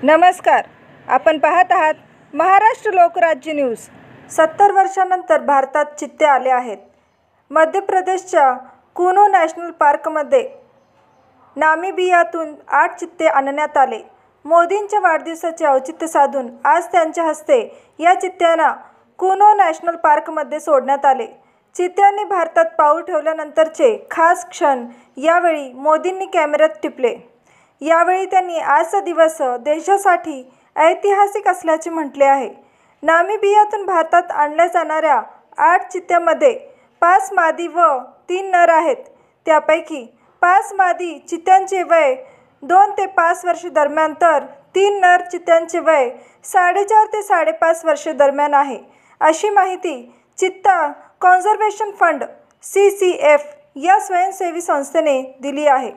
नमस्कार, आपण पाहत आहात महाराष्ट्र लोकराज्य न्यूज। 70 वर्षांनंतर भारतात चित्ते आले आहेत। मध्य प्रदेशच्या कुनो नॅशनल पार्कमध्ये नामिबियातून 8 चित्ते आणण्यात आले। मोदींच्या वाढदिवसाचे औचित्य साधून आज त्यांच्या हस्ते या चित्त्यांना कुनो नॅशनल पार्कमध्ये सोडण्यात आले। चित्त्यांनी भारतात पाऊल ठेवल्यानंतरचे खास क्षण यावेळी मोदींनी कॅमेऱ्यात टिपले। यावेळी त्यांनी आजचा दिवस देशासाठी ऐतिहासिक असल्याचे म्हटले आहे। नामिबियातून भारतात आणल्या जाणाऱ्या 8 चित्त्यांमध्ये 5 मादी व 3 नर आहेत। त्यापैकी 5 मादी चित्त्यांचे वय 2 ते 5 वर्षे दरम्यान तर 3 नर चित्त्यांचे वय 4.5 ते 5.5 वर्षे दरम्यान आहे, अशी माहिती चित्ता कॉन्झर्वेशन फंड (CCF) या स्वयंसेवी संस्थेने दिली आहे।